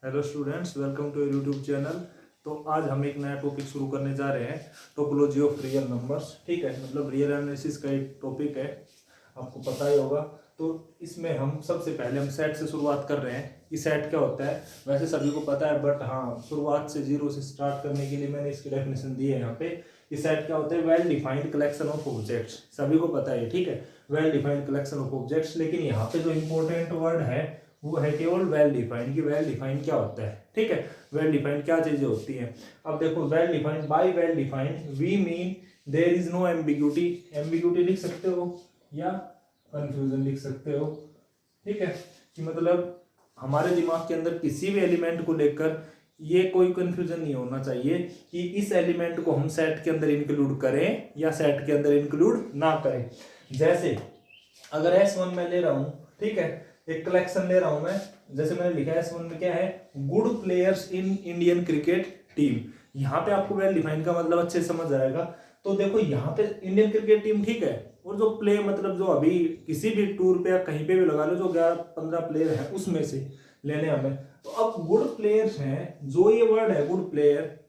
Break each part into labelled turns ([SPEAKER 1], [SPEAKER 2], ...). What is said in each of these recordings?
[SPEAKER 1] Hello students, welcome to YouTube channel. तो आज हम एक नया टॉपिक शुरू करने जा रहे हैं, टोपोलॉजी ऑफ रियल नंबर्स। ठीक है, मतलब रियल एनालिसिस का एक टॉपिक है, आपको पता ही होगा। तो इसमें हम सबसे पहले हम सेट से शुरुआत कर रहे हैं कि सेट क्या होता है। वैसे सभी को पता है, बट हाँ, शुरुआत से जीरो से स्टार्ट करने के लिए मैंने इसकी डेफिनेशन दी है यहाँ पे कि सेट क्या होता है। Well defined collection of objects, सभी को पता है, ठीक है, well defined collection of objects. लेकिन यहाँ पे जो इंपॉर्टेंट वर्ड है वो है केवल वेल डिफाइंड। कि वेल डिफाइंड क्या होता है, ठीक है, वेल डिफाइंड क्या चीजें होती हैं। अब देखो, well defined, by well defined we mean there is no ambiguity. Ambiguity लिख सकते हो या कंफ्यूजन लिख सकते हो, ठीक है, कि मतलब हमारे दिमाग के अंदर किसी भी एलिमेंट को लेकर ये कोई कंफ्यूजन नहीं होना चाहिए कि इस एलिमेंट को हम सेट के अंदर इंक्लूड करें या सेट के अंदर इंक्लूड ना करें। जैसे अगर S1 मैं ले रहा हूं, ठीक है, एक कलेक्शन ले रहा हूं मैं, जैसे मैंने लिखा है S1 में क्या है, good players in Indian cricket team. यहाँ पे आपको वेल डिफाइन का मतलब अच्छे से समझ आएगा। तो देखो यहाँ पे इंडियन क्रिकेट टीम, ठीक है, और जो प्ले मतलब जो अभी किसी भी टूर पे या कहीं पे भी लगा लो, जो 11-15 प्लेयर हैं उसमें से लेने हमें। तो अब गुड प्लेयर्स हैं, जो ये वर्ड है गुड प्लेयर,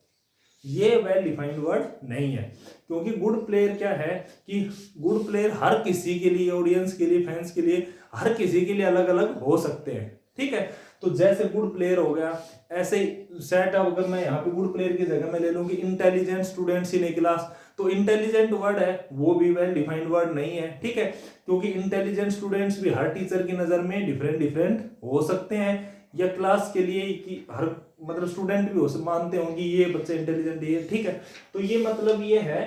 [SPEAKER 1] ये वेल डिफाइंड वर्ड नहीं है। क्योंकि गुड प्लेयर क्या है कि गुड प्लेयर हर किसी के लिए, ऑडियंस के लिए, फैंस के लिए, हर किसी के लिए अलग अलग हो सकते हैं, ठीक है। तो जैसे गुड प्लेयर हो गया, ऐसे ही सेट अप अगर मैं यहाँ पे गुड प्लेयर की जगह में ले लूंगी intelligent students in A class, तो इंटेलिजेंट वर्ड है वो भी वेल डिफाइंड वर्ड नहीं है, ठीक है। क्योंकि इंटेलिजेंट स्टूडेंट्स भी हर टीचर की नजर में डिफरेंट डिफरेंट हो सकते हैं, या क्लास के लिए कि हर मतलब स्टूडेंट भी हो मानते होंगे ये बच्चे इंटेलिजेंट है, ठीक है। तो ये मतलब ये है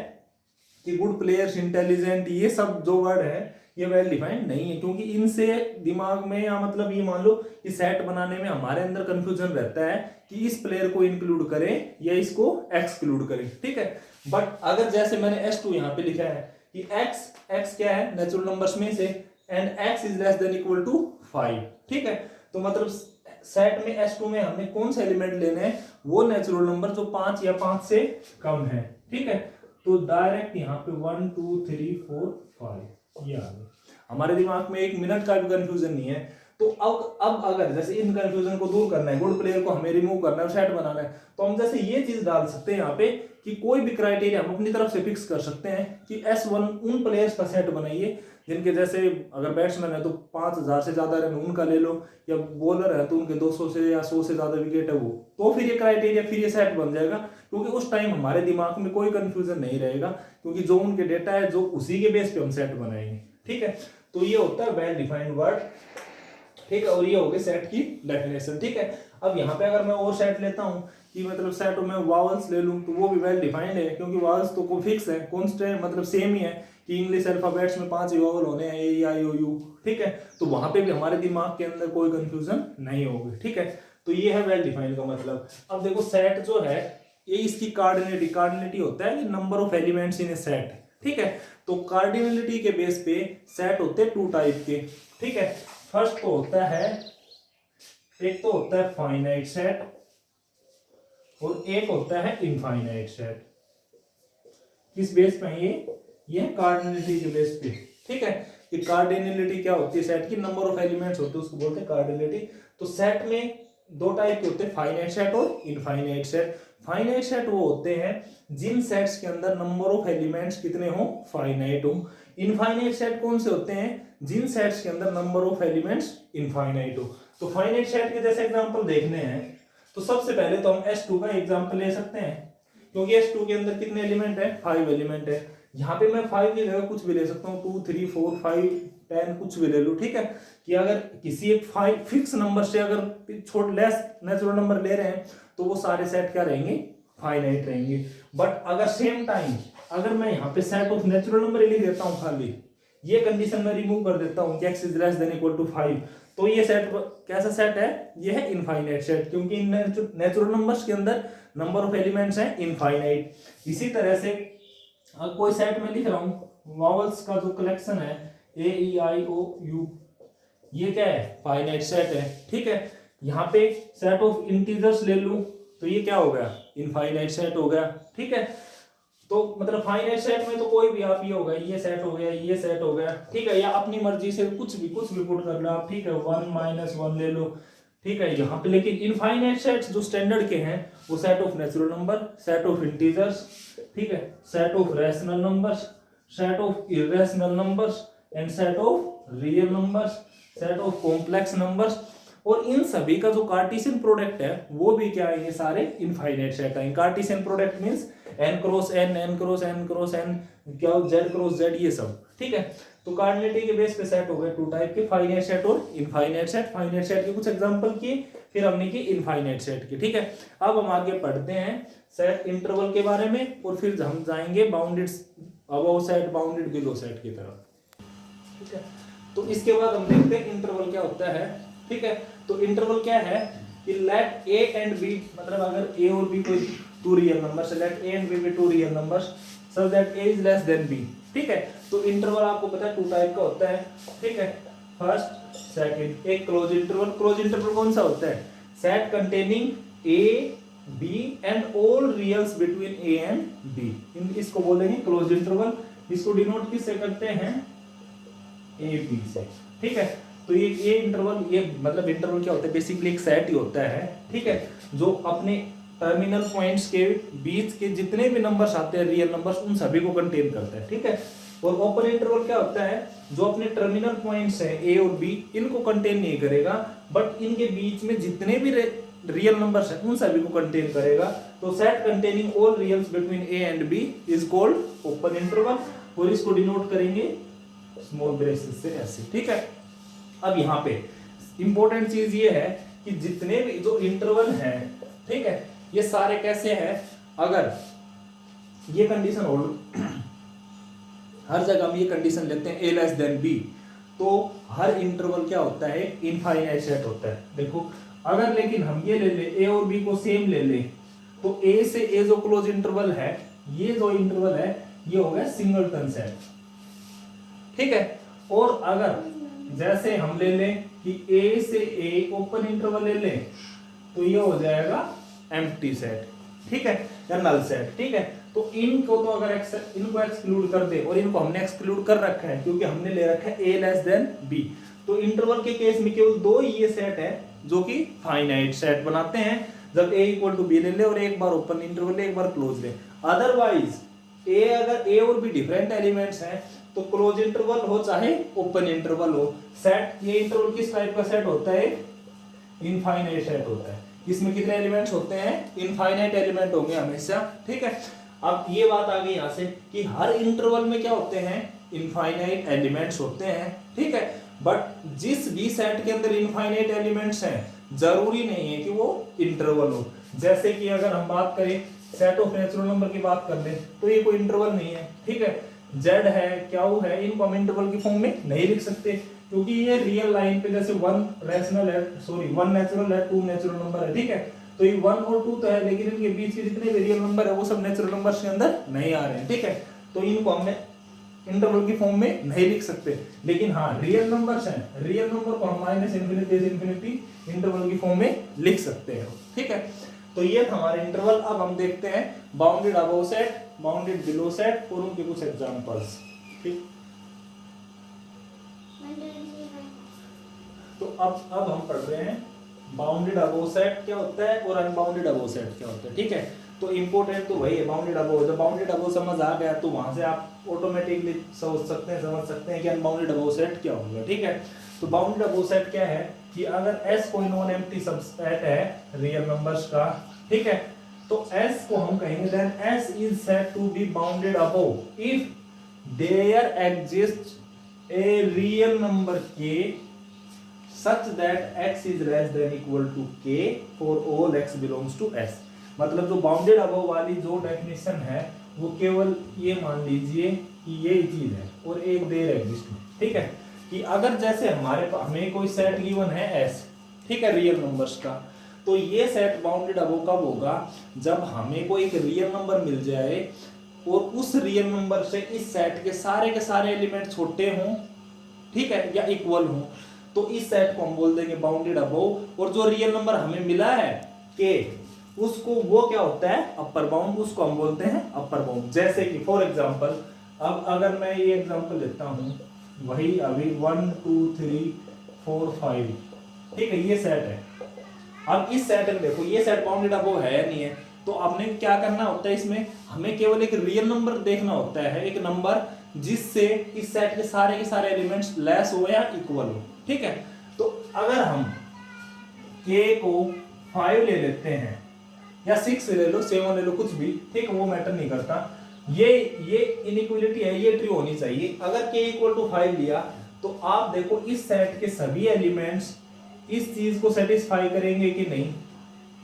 [SPEAKER 1] कि गुड प्लेयर्स, इंटेलिजेंट, ये सब जो वर्ड है ये वेल डिफाइंड नहीं है। क्योंकि इनसे दिमाग में, या मतलब ये मान लो कि सेट बनाने में हमारे अंदर कंफ्यूजन रहता है कि इस प्लेयर को इंक्लूड करें या इसको एक्सक्लूड करें, ठीक है। बट अगर जैसे मैंने S2 यहाँ पे लिखा है कि x क्या है, नेचुरल नंबर्स में से, and x is less than equal to 5, ठीक है। तो मतलब सेट में S2 में हमने कौन सा एलिमेंट लेने हैं, वो नेचुरल नंबर जो 5 या 5 से कम है, ठीक है। तो डायरेक्ट यहाँ पे 1 2 3 4 5 ये आ गया। हमारे दिमाग में एक मिनट का भी कंफ्यूजन नहीं है। तो अब अगर जैसे इन कंफ्यूजन को दूर करना है, गुड प्लेयर को हमें रिमूव करना है, सेट बनाना है, तो हम जैसे ये चीज डाल सकते हैं यहाँ पे कि कोई भी क्राइटेरिया हम अपनी तरफ से फिक्स कर सकते हैं कि S1 उन प्लेयर्स का सेट बनाइए जिनके, जैसे अगर बैट्समैन है तो 5000 से ज्यादा रन उनका ले लो, या बॉलर है तो उनके 200 से या 100 से ज्यादा विकेट है वो, तो फिर ये क्राइटेरिया, फिर ये सेट बन जाएगा। क्योंकि उस टाइम हमारे दिमाग में कोई कंफ्यूजन नहीं रहेगा, क्योंकि जो उनके डेटा है जो उसी के बेस पे हम सेट बनाएंगे, ठीक है। तो ये होता है वेल डिफाइंड वर्ड, ठीक है। और ये हो गई सेट की डेफिनेशन, ठीक है। अब यहाँ पे अगर मैं और सेट लेता हूँ कि मतलब सेट में वावल्स ले लूँ, तो वो भी वेल डिफाइंड है, क्योंकि वावल्स तो को फिक्स है, कॉन्स्टेंट मतलब सेम ही है कि इंग्लिश अल्फाबेट्स में 5 वावल होने हैं, A, I, O, U, ठीक है। तो वहां पे भी हमारे दिमाग के अंदर कोई कंफ्यूजन नहीं होगी, ठीक है। तो ये है वेल डिफाइंड का मतलब। अब देखो सेट जो है, ये इसकी कार्डिनलिटी होता है कि number of elements in A set, ठीक है। तो कार्डिनलिटी के बेस पे सेट होते हैं 2 टाइप के, ठीक है। फर्स्ट तो होता है, एक तो होता है फाइनाइट सेट और एक होता है इनफाइनाइट सेट। किस बेस पे ये कार्डिनलिटी के बेस पे, ठीक है। कि कार्डिनलिटी क्या होती है सेट की, नंबर ऑफ एलिमेंट्स होते हैं उसको बोलते हैं कार्डिनलिटी। तो सेट में 2 टाइप के होते हैं, फाइनाइट सेट और इनफाइनाइट सेट। फाइनाइट सेट वो होते हैं जिन सेट्स के अंदर नंबर ऑफ एलिमेंट्स कितने हो, फाइनाइट हो। इनफाइनाइट सेट कौन से होते हैं, जिन सेट्स के अंदर नंबर ऑफ एलिमेंट्स इनफाइनाइट हो। तो फाइनाइट सेट के जैसे एग्जांपल देखने हैं, तो सबसे पहले तो हम S2 का एग्जांपल ले सकते हैं, क्योंकि S2 के अंदर कितने एलिमेंट है, 5 एलिमेंट है। यहाँ पे मैं 5 की जगह कुछ भी ले सकता हूँ, 2 3 4 5 10 कुछ भी ले लूँ, ठीक है। कि अगर किसी एक 5 फिक्स नंबर से अगर छोट लेस नेचुरल नंबर ले रहे हैं, तो वो सारे सेट क्या रहेंगे, फाइनाइट रहेंगे। बट अगर सेम टाइम अगर मैं यहाँ पे सेट ऑफ नेचुरल नंबर लिख देता हूँ, खाली ये कंडीशन में रिमूव कर देता हूँ कि x is less than equal to 5, तो ये सेट कैसा सेट है, ये है इनफाइनाइट सेट, क्योंकि नेचुरल नंबर्स के अंदर नंबर ऑफ एलिमेंट्स हैं इनफाइनाइट। इसी तरह से अगर कोई सेट में लिख रहा हूँ, वॉवल्स का जो कलेक्शन है A, E, I, O, U, ये क्या है, फाइनाइट सेट है, ठीक है। यहाँ पे सेट ऑफ इंटीजर्स ले लूं, तो ये क्या हो गया, इनफाइनाइट सेट हो गया, ठीक है। तो मतलब फाइनाइट सेट में तो कोई भी आप, ये हो गया, ये सेट हो गया, ये सेट हो गया, ठीक है। या अपनी मर्जी से कुछ भी पुट कर लो आप, ठीक है। 1 - 1 ले लो, ठीक है। यहाँ पे लेकिन इनफाइनाइट सेट्स जो स्टैंडर्ड के हैं वो set of natural number, set of integers, ठीक है, set of rational numbers, set of irrational numbers and set of real numbers, set of complex numbers. और इन सभी का जो कार्टेशियन प्रोडक्ट है वो भी क्या है, ये सारे इनफाइनाइट सेट है। Cartesian product means n cross n, n cross n cross n, क्या z क्रॉस z, ये सब, ठीक है। तो कार्डिनलिटी के बेस पे सेट हो गए टू टाइप के, फाइनाइट सेट और इनफाइनाइट सेट। फाइनाइट सेट के कुछ एग्जांपल किए, फिर हमने की इनफाइनाइट सेट के, ठीक है। अब हम आगे पढ़ते हैं सेट इंटरवल के बारे में, और फिर हम जाएंगे bounded above set, bounded below set की तरफ, ठीक है। तो इसके बाद हम देखते हैं इंटरवल क्या होता है, ठीक है। तो इंटरवल क्या है कि लेट a एंड b, मतलब अगर a और b कोई two real numbers, let a and b be two real numbers such that a is less than b, ठीक है। तो इंटरवल आपको पता है टू टाइप का होता है, ठीक है। First, second. एक क्लोज इंटरवल, क्लोज इंटरवल कौन सा होता है, set containing a b and all reals between a and b, इसको बोलेंगे क्लोज इंटरवल। इसको डिनोट किससे करते हैं, a b से, ठीक है। तो ये इंटरवल, ये मतलब इंटरवल क्या होता है, बेसिकली एक सेट ही होता है, ठीक है, जो अपने टर्मिनल पॉइंट्स के बीच के जितने भी नंबर्स आते हैं रियल नंबर्स, उन सभी को कंटेन करता है, ठीक है। और ओपन इंटरवल क्या होता है, जो अपने टर्मिनल पॉइंट्स हैं ए और बी, इनको कंटेन नहीं करेगा, बट इनके बीच में जितने भी रियल नंबर्स हैं उन सभी को कंटेन करेगा। तो set containing all reals between A and B is called open interval, और इसको डिनोट करेंगे स्मॉल ब्रेसेस से ऐसे, ठीक है। अब यहाँ पे इंपॉर्टेंट चीज ये है कि जितने भी जो इंटरवल हैं, ठीक है, ये सारे कैसे हैं, अगर ये कंडीशन हो, हर जगह हम ये कंडीशन लेते हैं a लेस देन b, तो हर इंटरवल क्या होता है, इनफाइनाइट सेट होता है। देखो अगर लेकिन हम ये ले ले a और b को सेम ले ले, तो a से a जो क्लोज इंटरवल है, ये जो इंटरवल है ये हो गया सिंगलटन सेट, ठीक है। और अगर जैसे हम ले लें कि a से a ओपन इंटरवल ले लें, तो ये हो जाएगा एम्प्टी सेट, ठीक है, या नल सेट, ठीक है। तो इनको तो अगर इनको एक्सक्लूड कर दे, और इनको हमने एक्सक्लूड कर रखा है क्योंकि हमने ले रखा है a लेस देन b, तो इंटरवल के केस में केवल दो ही ये सेट है जो कि फाइनाइट सेट बनाते हैं, जब a इक्वल टू b ले ले और एक बार ओपन इंटरवल ले, एक बार क्लोज ले। अदरवाइज अगर a और b डिफरेंट एलिमेंट्स हैं, तो क्लोज इंटरवल हो चाहे ओपन इंटरवल हो, सेट, ये इंटरवल किस टाइप का सेट होता है, इनफाइनाइट सेट होता है। इसमें कितने एलिमेंट्स होते हैं, इनफाइनाइट एलिमेंट होंगे हमेशा, ठीक है। अब ये बात आ गई यहाँ से कि हर इंटरवल में क्या होते हैं, इनफाइनाइट एलिमेंट्स होते हैं, ठीक है। बट जिस भी सेट के अंदर इनफाइनाइट एलिमेंट्स हैं, जरूरी नहीं है कि वो इंटरवल हो। जैसे कि अगर हम बात करें सेट ऑफ नेचुरल नंबर की बात कर ले, तो ये कोई इंटरवल नहीं है, ठीक है। z है, क्यू है, इनको हम इंटरवल की फॉर्म में नहीं लिख सकते, क्योंकि ये रियल लाइन पे जैसे वन नेचुरल है, टू नेचुरल नंबर है, ठीक है। तो ये 1 और 2 तो है, लेकिन इनके बीच के जितने भी रियल नंबर है वो सब नेचुरल नंबर्स के अंदर नहीं आ रहे हैं, ठीक है। तो इनको हमने इंटरवल की फॉर्म में नहीं लिख सकते। लेकिन हाँ, रियल नंबर्स हैं, रियल नंबर को हम माइनस इनफिनिटी से इनफिनिटी इंटरवल की फॉर्म में लिख सकते हैं, ठीक है। तो ये था हमारे इंटरवल। अब हम देखते हैं bounded above set, bounded below set और उनके कुछ एग्जांपल्स, ठीक। तो अब हम पढ़ रहे हैं बाउंडेड अबव सेट क्या होता है और अनबाउंडेड अबव सेट क्या होता है, ठीक है। तो इंपॉर्टेंट तो वही है बाउंडेड अबव। जब बाउंडेड अबव समझ आ गया तो वहां से आप ऑटोमेटिकली समझ सकते हैं कि अनबाउंडेड अबव सेट क्या होगा, ठीक है। तो बाउंडेड अबव सेट क्या है कि अगर S कोई नॉन एम्प्टी सबसेट है रियल नंबर्स का, ठीक है, तो S को हम कहेंगे then S is said to be bounded above if there exist a real number K such that x is less than equal to k for all x belongs to S। मतलब जो bounded above वाली जो definition है वो केवल ये मान लीजिए कि ये चीज है और एक देयर एग्जिस्ट, ठीक है। कि अगर जैसे हमें कोई सेट गिवन है S, ठीक है, रियल नंबर्स का, तो ये सेट बाउंडेड अबव कब होगा, जब हमें कोई एक रियल नंबर मिल जाए और उस रियल नंबर से इस सेट के सारे एलिमेंट छोटे हों, ठीक है, या इक्वल हों, तो इस सेट को हम बोल देंगे बाउंडेड अबव। और जो रियल नंबर हमें मिला है के, उसको वो क्या होता है, अपर बाउंड, उसको हम बोलते हैं अपर बाउंड। जैसे कि फॉर एग्जांपल, अब अगर मैं ये एग्जांपल लेता हूं, वही अभी 1 2 3 4 5, ठीक है, ये सेट है, अब इस सेट में देखो ये सेट बाउंडेड अबव है नहीं है, तो आपने क्या करना होता है, इसमें हमें केवल एक रियल नंबर देखना होता है, एक नंबर जिससे इस सेट के सारे एलिमेंट्स लेस हो या इक्वल हो। ठीक है, तो अगर हम k को 5 ले लेते हैं या 6 ले लो, 7 ले लो, कुछ भी, ठीक है, वो मैटर नहीं करता, ये इनइक्वालिटी है, ये ट्रू होनी चाहिए। अगर k इक्वल टू 5 लिया तो आप देखो इस सेट के सभी एलिमेंट्स इस चीज को सेटिस्फाई करेंगे कि नहीं,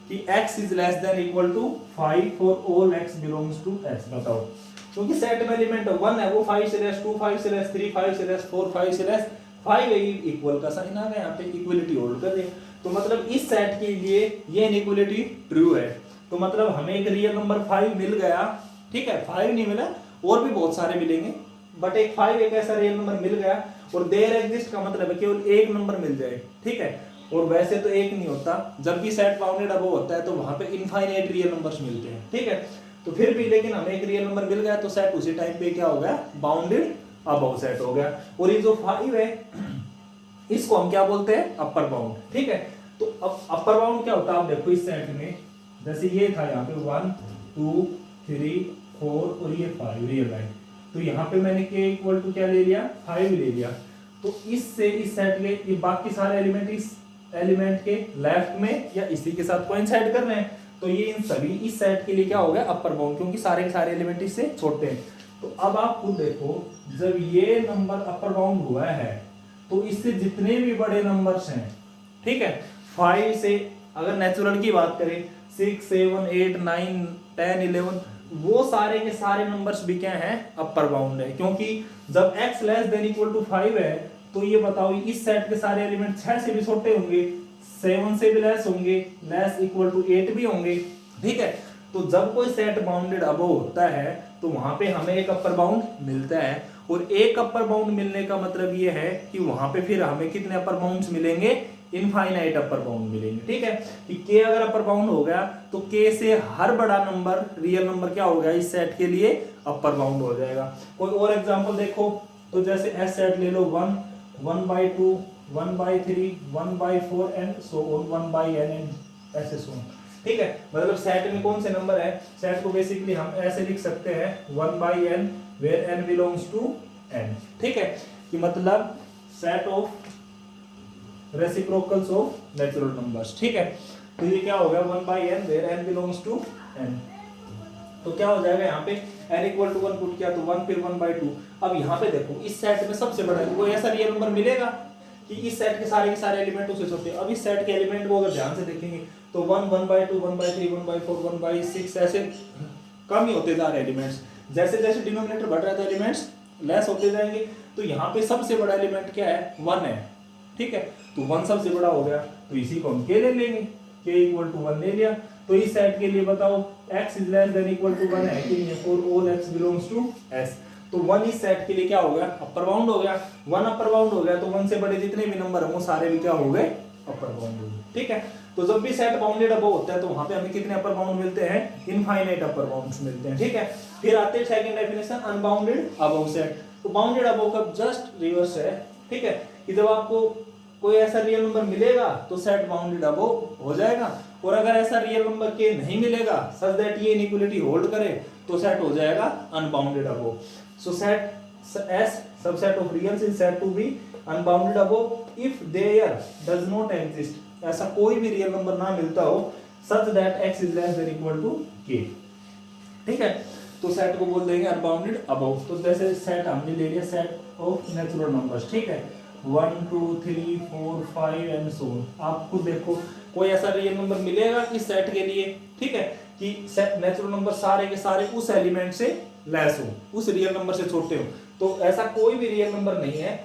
[SPEAKER 1] कि x is less than equal to 5 for all x belongs to s। बताओ, क्योंकि सेट में एलिमेंट 1 है, वो 5 से लेस 2, 5 से लेस 3, 5 से लेस 4, 5 से लेस 5 है, इक्वल का साइन आ गया, यहाँ पे इक्वलिटी होल्ड कर दे। तो मतलब इस सेट के लिए ये इनइक्वालिटी ट्रू है, तो मतलब हमें एक रियल नंबर 5 मिल गया। ठीक है, 5 नहीं मिला, और भी बहुत सारे मिलेंगे, बट एक 5 एक ऐसा रियल नंबर मिल गया, और देयर एग्जिस्ट का मतलब है केवल एक नंबर मिल जाए। ठीक है, और वैसे तो एक नहीं होता, जब भी सेट बाउंडेड अबव होता है तो वहां पे इनफाइनाइट रियल नंबर्स मिलते हैं। ठीक है, तो फिर भी लेकिन हमें एक रियल नंबर मिल गया तो सेट उसी टाइम पे क्या हो गया, बाउंडेड अबव सेट हो गया। और ये जो 5 है इसको हम क्या बोलते हैं, अपर बाउंड। ठीक है, तो अब अपर बाउंड क्या होता है, आप देखो इस सेट में जैसे ये था यहाँ पे 1 2 3 4 और ये 5 रियल लाइन, तो यहाँ पे मैंने k इक्वल टू क्या ले लिया, 5 ले लिया, तो इससे इस सेट के ये बाकी सारे एलिमेंट इस एलिमेंट के लेफ्ट में या इसी के साथ कोइंसाइड कर रहे हैं, तो ये इन सभी इस सेट के लिए क्या हो गया, अपर बाउंड, क्योंकि सारे के सारे एलिमेंट इससे छोटे हैं। तो अब आप खुद देखो, जब ये नंबर अपर बाउंड हुआ है तो इससे जितने भी बड़े नंबर्स हैं, ठीक है, 5 से अगर नेचुरल की बात करें 6 7 8 9 10 11, वो सारे के सारे नंबर्स भी क्या हैं, अपर बाउंड है, क्योंकि जब x less than equal to 5 है तो ये बताओ इस सेट के सारे एलिमेंट 6 से भी छोटे होंगे, 7 से भी लेस होंगे, लेस इक्वल टू 8 भी होंगे। ठीक है, तो जब कोई सेट बाउंडेड अबव होता है तो वहां पे हमें एक अपर बाउंड मिलता है, और एक अपर बाउंड मिलने का मतलब ये है कि वहां पे फिर हमें कितने अपर बाउंड्स मिलेंगे, इनफाइनाइट अपर बाउंड मिलेंगे। ठीक है, कि k अगर अपर बाउंड हो गया तो k से हर बड़ा नंबर रियल नंबर क्या हो गया, इस सेट के लिए अपर बाउंड हो जाएगा। कोई और एग्जांपल देखो, तो जैसे s सेट ले लो, 1 1/2 1/3 1/4 and so on 1/n and ऐसे सो। ठीक है, मतलब सेट में कौन से नंबर है, सेट को बेसिकली हम ऐसे लिख सकते हैं 1/n where n belongs to n। ठीक है, कि मतलब set of reciprocals of natural numbers. ठीक है, तो ये क्या हो गया 1/n where n belongs to n, तो क्या हो जाएगा यहाँ पे n इक्वल टू 1 पुट किया तो 1 फिर 1/2। अब यहाँ पे देखो इस सेट में सबसे बड़ा कोई ऐसा रियल नंबर मिलेगा कि इस सेट के सारे एलिमेंट उसे छोटे। अब इस सेट के एलिमेंट को अगर ध्यान से देखेंगे तो 1 1/2 1/3 1/4 1/6 ऐसे कम ही होते जा रहे एलिमेंट्स, जैसे जैसे डिनोमिनेटर बढ़ रहा था एलिमेंट्स लेस होते जाएंगे। तो यहाँ पे सबसे बड़ा एलिमेंट क्या है, 1 है। ठीक है, तो 1 सबसे बड़ा हो गया, तो इसी को हम k ले लेंगे, k इक्वल टू 1 ले लिया। तो इस सेट के लिए बताओ x is less than equal to 1 है कि नहीं, for all x belongs to s। तो 1 इस सेट के लिए क्या हो गया, अपर बाउंड हो गया। 1 अपर बाउंड हो गया तो 1 से बड़े जितने भी नंबर हैं वो सारे भी क्या हो गए, अपर बाउंड हो गए। ठीक है, तो जब भी सेट बाउंडेड अबव होता है तो वहां पे हमें कितने अपर बाउंड मिलते हैं, इनफाइनाइट अपर बाउंड्स मिलते हैं। ठीक है, फिर आते हैं second definition, unbounded above set. तो बाउंडेड अबव का जस्ट रिवर्स है। ठीक है, कि जब आपको कोई ऐसा रियल नंबर मिलेगा तो सेट बाउंडेड अबव हो जाएगा, और अगर ऐसा रियल नंबर के नहीं मिलेगा सच दैट ये इनइक्वालिटी होल्ड करे तो सेट हो जाएगा unbounded above. So set S subset of reals is said to be unbounded above if there does not exist, ऐसा कोई भी रियल नंबर ना मिलता हो such that x is less than equal to k। ठीक है, तो सेट को बोल देंगे अनबाउंडेड अबव। तो जैसे सेट हमने ले लिया सेट ऑफ नेचुरल नंबर्स। ठीक है, 1 2 3 4 5 एंड सो ऑन। आप खुद देखो कोई ऐसा रियल नंबर मिलेगा इस सेट के लिए, ठीक है, कि सेट नेचुरल नंबर सारे के सारे उस एलिमेंट से लेस हो, उस रियल नंबर से छोटे हो। तो ऐसा कोई भी रियल नंबर नहीं है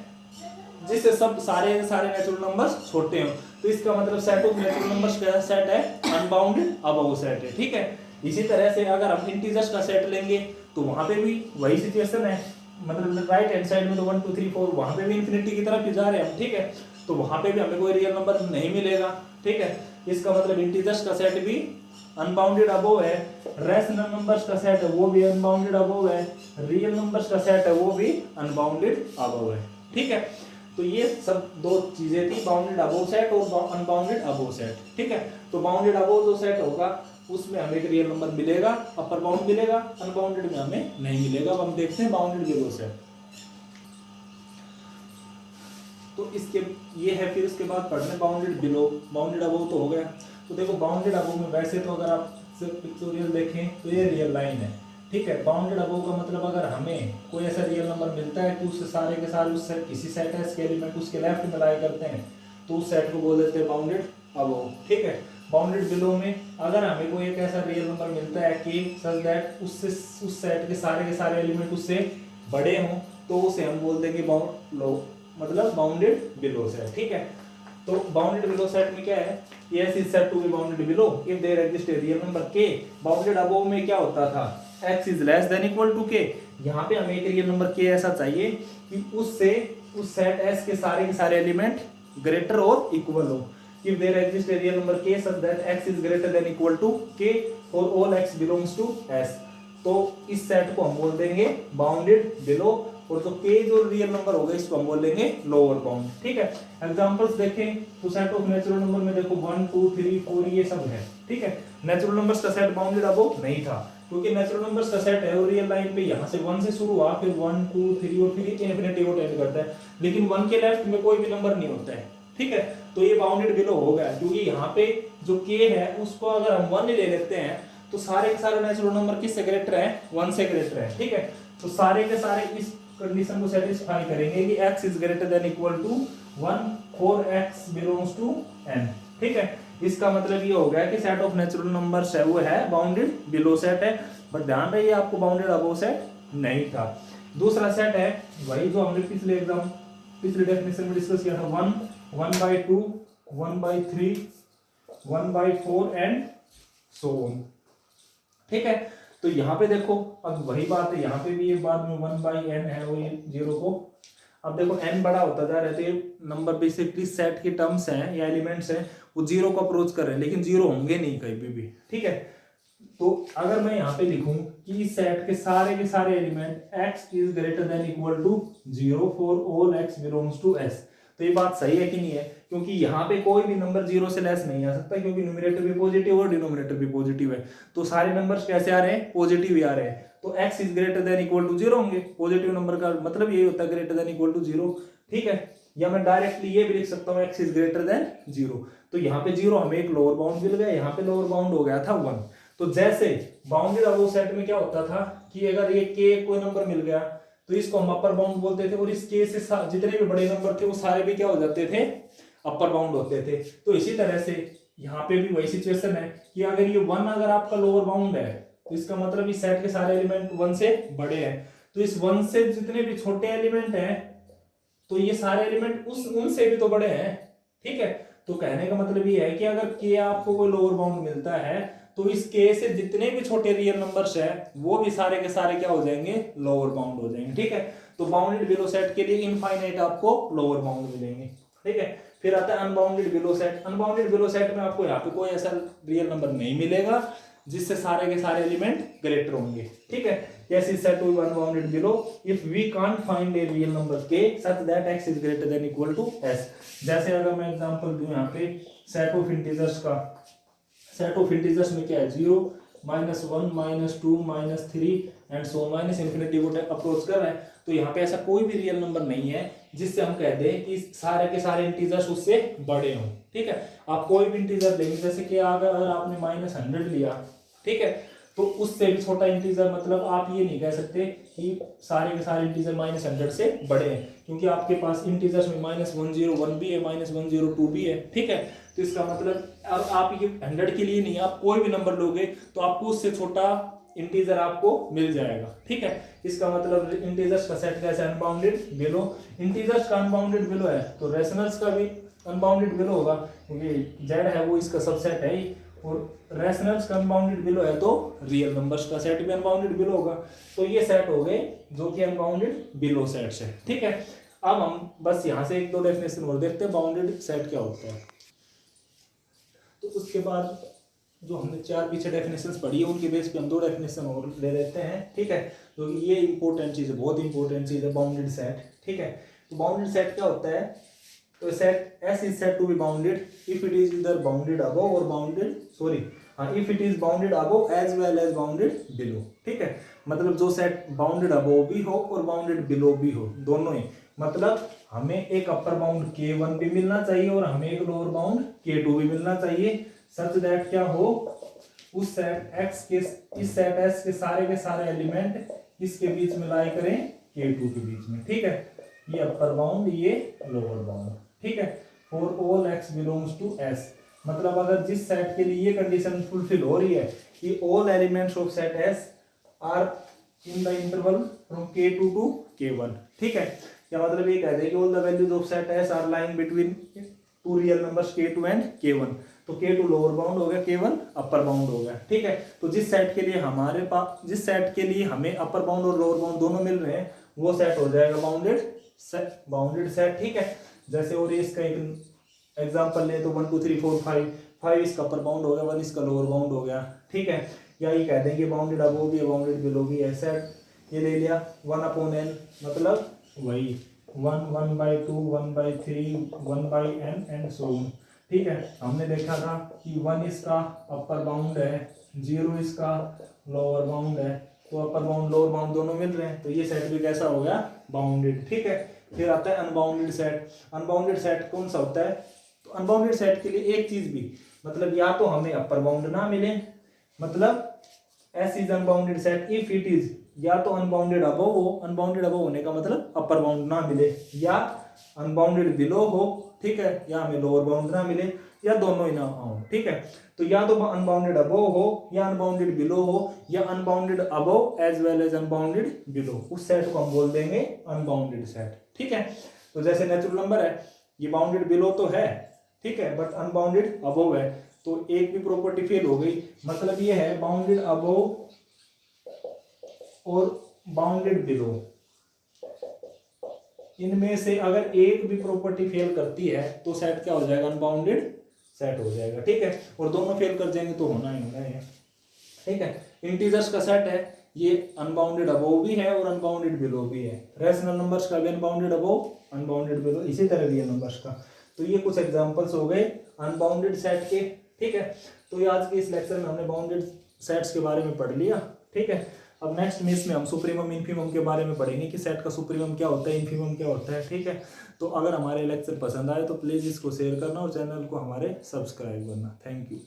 [SPEAKER 1] जिससे सब सारे नेचुरल नंबर्स छोटे हो। तो इसका मतलब सेट ऑफ नेचुरल नंबर्स का सेट है अनबाउंडेड अबव सेट है। ठीक है, इसी तरह से अगर हम इंटीजर्स का सेट लेंगे तो वहां पे भी वही सिचुएशन है, मतलब राइट हैंड साइड में तो 1 2 3 4 वहां पे भी इंफिनिटी की तरफ जा रहे हैं हम। ठीक है, तो वहां पे भी हमें कोई रियल नंबर नहीं मिलेगा। ठीक है, इसका मतलब इंटीजर्स का सेट भी अनबाउंडेड अबव है, रैशनल नंबर्स का सेट है वो भी अनबाउंडेड अबव है, रियल नंबर्स का सेट है वो भी अनबाउंडेड अबव है। ठीक है, तो ये सब दो चीजें थी, बाउंडेड अबव सेट और अनबाउंडेड अबव सेट। ठीक है, तो बाउंडेड अबोव जो सेट होगा उसमें हमें एक रियल नंबर मिलेगा, अपर बाउंड मिलेगा, अनबाउंडेड में हमें नहीं मिलेगा। अब हम देखते हैं बाउंडेड बिलो सेट। तो इसके ये है, फिर उसके बाद पढ़ने बाउंडेड बिलो। बाउंडेड अबोव तो हो गया। तो देखो बाउंडेड अबोव में वैसे तो अगर आप पिक्टोरियल देखें तो ये रियल लाइन है, ठीक है। बाउंडेड अबोव का मतलब अगर हमें कोई ऐसा रियल नंबर मिलता है कि उससे सारे के सारे उस सेट किसी सेट है इसके एलिमेंट उसके लेफ्ट में लाई करते हैं तो उस सेट को बोल देते हैं बाउंडेड अबोव, ठीक है। बाउंडेड बिलो में अगर हमें कोई एक ऐसा रियल नंबर मिलता है कि सच दैट उससे उस सेट के सारे एलिमेंट उससे बड़े हों तो उसे हम बोल देंगे बाउंड लो, मतलब बाउंडेड बिलो सेट, ठीक है। तो बाउंडेड बिलो सेट में क्या है, yes is said to be bounded below if there exists a real number k। Bounded above में क्या होता था, x is less than equal to k। यहाँ पे हमें एक रियल नंबर k ऐसा चाहिए कि उससे उस सेट s के सारे एलिमेंट ग्रेटर और इक्वल हो। if there exists a real number k such that x is greater than equal to k for all x belongs to s, तो इस सेट को हम बोल देंगे बाउंडेड बिलो, और जो k जो रियल नंबर होगा इसको हम बोल देंगे लोअर बाउंड, ठीक है। एग्जांपल्स देखें तो सेट ऑफ नेचुरल नंबर में देखो 1 2 3 4 ये सब है, ठीक है। नेचुरल नंबर्स का सेट बाउंडेड अबोव नहीं था क्योंकि नेचुरल नंबर्स का सेट है और रियल लाइन पे यहाँ से 1 से शुरू हुआ, फिर 1 2 3 और फिर इनफिनिटी को एंड करता है, लेकिन 1 के लेफ्ट में कोई भी नंबर नहीं होता है, ठीक है। तो ये बाउंडेड बिलो हो गया क्योंकि यहाँ पे जो k है उसको अगर हम 1 ले लेते हैं तो सारे के सारे नेचुरल नंबर किससे ग्रेटर है, 1 से ग्रेटर है, ठीक है। तो सारे के सारे इस कंडीशन को सेटिस्फाई करेंगे कि x is greater than equal to 1 for x belongs to n, ठीक है। इसका मतलब ये हो गया कि सेट ऑफ नेचुरल नंबर्स है वो है बाउंडेड बिलो सेट है, बट ध्यान रहे आपको बाउंडेड अबोव सेट नहीं था। दूसरा सेट है वही जो हमने पिछले डेफिनेशन में डिस्कस किया था, 1 1/2 1/3 1/4 एंड सो ऑन, ठीक है। तो यहाँ पे देखो अब वही बात है, यहाँ पे भी ये बाद में 1/n है वो ये 0 को, अब देखो n बड़ा होता जा रहा है तो ये नंबर बेसिकली सेट के टर्म्स हैं या एलिमेंट्स हैं वो 0 को अप्रोच कर रहे हैं लेकिन 0 होंगे नहीं कहीं भी, ठीक है। तो अगर मैं यहाँ पे लिखूं कि इस सेट के सारे element x is greater than equal to 0 for all x belongs to s, तो ये बात सही है कि नहीं है, क्योंकि यहाँ पे कोई भी नंबर 0 से लेस नहीं आ सकता क्योंकि न्यूमरेटर भी पॉजिटिव और डिनोमिनेटर भी पॉजिटिव है, तो सारे नंबर्स कैसे आ रहे हैं, पॉजिटिव ही आ रहे हैं। तो x is greater than equal to 0 होंगे, पॉजिटिव नंबर का मतलब यही होता है ग्रेटर देन इक्वल टू 0, ठीक है। या मैं डायरेक्टली ये भी लिख सकता हूँ x इज ग्रेटर देन 0, तो यहाँ पे 0 हमें एक लोअर बाउंड मिल गया, यहाँ पे लोअर बाउंड हो गया था 1। तो जैसे बाउंडेड अबोव सेट में क्या होता था कि अगर ये k कोई नंबर मिल गया तो इसको हम अपर बाउंड बोलते थे और इस k से जितने भी बड़े नंबर थे वो सारे भी क्या हो जाते थे, अपर बाउंड होते थे। तो इसी तरह से यहाँ पे भी वही सिचुएशन है कि अगर ये 1 अगर आपका लोअर बाउंड है तो इसका मतलब इस सेट के सारे एलिमेंट 1 से बड़े हैं, तो इस 1 से जितने भी छोटे एलिमेंट हैं तो ये सारे एलिमेंट उनसे भी तो बड़े हैं, ठीक है। तो कहने का मतलब ये है कि अगर k आपको कोई लोअर बाउंड मिलता है तो इस k से जितने भी छोटे रियल नंबर्स हैं वो भी सारे के सारे क्या हो जाएंगे, लोअर बाउंड हो जाएंगे, ठीक है। तो बाउंडेड बिलो सेट के लिए इनफाइनाइट आपको लोअर बाउंड मिलेंगे, ठीक है। फिर आता है unbounded below set. Unbounded below set में आपको यहाँ पे कोई ऐसा रियल नंबर नहीं मिलेगा जिससे सारे के सारे एलिमेंट ग्रेटर होंगे, ठीक है। yes is said to be unbounded below if we can't find a real number k such that x is greater than equal to s। जैसे अगर मैं एग्जांपल दूं यहाँ पे सेट ऑफ इंटीजर्स का, सेट ऑफ इंटीजर्स में क्या है 0 -1 -2 -3 एंड सो माइनस इन्फिनिटी को अप्रोच कर रहा है, तो यहाँ पे ऐसा कोई भी रियल नंबर नहीं है जिससे हम कह दें कि सारे के सारे इंटीजर्स उससे बड़े हों, ठीक है। आप कोई भी इंटीजर लेंगे जैसे कि अगर आपने -100 लिया, ठीक है, तो उससे भी छोटा इंटीजर मतलब आप ये नहीं कह सकते कि सारे के सारे इंटीजर -100 से बड़े हैं, क्योंकि आपके पास इंटीजर्स में -101 भी है, -102 भी है, ठीक है। तो इसका मतलब अब आप ये 100 के लिए नहीं, आप कोई भी नंबर लोगे तो आपको उससे छोटा इंटीजर आपको मिल जाएगा, ठीक है। इसका मतलब इंटीजर्स का सेट कैसे अनबाउंडेड बिलो, इंटीजर्स का अनबाउंडेड बिलो है तो रेशनल्स का भी अनबाउंडेड बिलो होगा क्योंकि z है वो इसका सबसेट है ही, और रेशनल्स का अनबाउंडेड बिलो है तो रियल नंबर्स का सेट भी अनबाउंडेड बिलो होगा। तो ये सेट हो गए जो कि अनबाउंडेड बिलो सेट्स है, ठीक है। अब हम बस यहाँ से 1-2 डेफिनेशन और देखते हैं बाउंडेड सेट क्या होता है। तो उसके बाद जो हमने 4 पीछे डेफिनेशंस पढ़ी है उनके बेस पे हम 2 डेफिनेशन और ले लेते हैं, ठीक है। तो ये इंपॉर्टेंट चीज़ है, बहुत इंपॉर्टेंट चीज़ है बाउंडेड सेट, ठीक है। तो बाउंडेड सेट क्या होता है तो set S is said to be bounded if it is either bounded above or bounded if it is bounded above as well as bounded below। ठीक है, मतलब जो सेट बाउंडेड अबव भी हो और बाउंडेड बिलो भी हो, दोनों ही, मतलब हमें एक अपर बाउंड K1 भी मिलना चाहिए और हमें एक लोअर बाउंड K2 भी मिलना चाहिए, सच दैट क्या हो, उस सेट X के इस सेट S के सारे एलिमेंट किसके बीच में लाई करें, K2 के बीच में। ठीक है, ये अपर बाउंड, ये लोअर बाउंड। ठीक है, for all X belongs to S, मतलब अगर जिस सेट के लिए ये कंडीशन फुलफिल हो रही है कि all elements of set S are in the interval from K2 to K1। ठीक है, क्या मतलब ये कहते हैं कि all the values of set S are lying between two real numbers K2 and K1। तो K2 लोअर बाउंड हो गया, K1 अपर बाउंड हो गया। ठीक है, तो जिस सेट के लिए हमें अपर बाउंड और लोअर बाउंड दोनों मिल रहे हैं वो सेट हो जाएगा बाउंडेड सेट। ठीक है, जैसे और इसका एक एग्जांपल ले तो 1 2 3 4 5 इसका अपर बाउंड हो गया, 1 इसका लोअर बाउंड हो गया। ठीक है, या ये कह देंगे बाउंडेड अबव भी है, बाउंडेड बिलो भी है। सेट ये ले लिया 1/n, मतलब वही 1/2 1/3 1/n एंड सो ऑन। ठीक है, हमने देखा था कि 1 इसका अपर बाउंड है, 0 इसका लोअर बाउंड है, तो अपर बाउंड लोअर बाउंड दोनों मिल रहे हैं, तो ये सेट भी कैसा हो गया, बाउंडेड। ठीक है, फिर आता है अनबाउंडेड सेट। अनबाउंडेड सेट कौन सा होता है, तो अनबाउंडेड सेट के लिए एक चीज भी, मतलब या तो हमें अपर बाउंड ना मिले, मतलब S is unbounded set if it is, या तो अनबाउंडेड अबव हो, अनबाउंडेड अबव होने का मतलब अपर बाउंड ना मिले, या अनबाउंडेड बिलो हो। ठीक है, या हमें लोअर बाउंड ना मिले, या दोनों ही ना हो। ठीक है, तो या तो अनबाउंडेड अबव हो, या अनबाउंडेड बिलो हो, या unbounded above as well as unbounded below, उस सेट को हम बोल देंगे अनबाउंडेड सेट। ठीक है, तो जैसे नेचुरल नंबर है, ये बाउंडेड बिलो तो है, ठीक है, बट अनबाउंडेड अबव है, तो एक भी प्रॉपर्टी फेल हो गई, मतलब ये है बाउंडेड अबव और बाउंडेड बिलो, इनमें से अगर एक भी प्रॉपर्टी फेल करती है तो सेट क्या हो जाएगा, अनबाउंडेड सेट हो जाएगा। ठीक है, और दोनों फेल कर जाएंगे तो होना ही होना है। ठीक है, इंटीजर्स का सेट है, ये अनबाउंडेड अबव भी है और अनबाउंडेड बिलो भी है। रैशनल नंबर्स का भी अनबाउंडेड अबव अनबाउंडेड बिलो, इसी तरह रियल नंबर्स का। तो ये कुछ एग्जांपल्स हो गए अनबाउंडेड सेट के। ठीक है, तो ये आज के इस लेक्चर में हमने बाउंडेड सेट्स के बारे में पढ़ लिया। ठीक है, अब नेक्स्ट में इसमें हम सुप्रीमम इन्फीमम के बारे में पढ़ेंगे कि सेट का सुप्रीमम क्या होता है, इन्फीमम क्या होता है। ठीक है, तो अगर हमारे लेक्चर पसंद आए तो प्लीज़ इसको शेयर करना और चैनल को हमारे सब्सक्राइब करना। Thank you.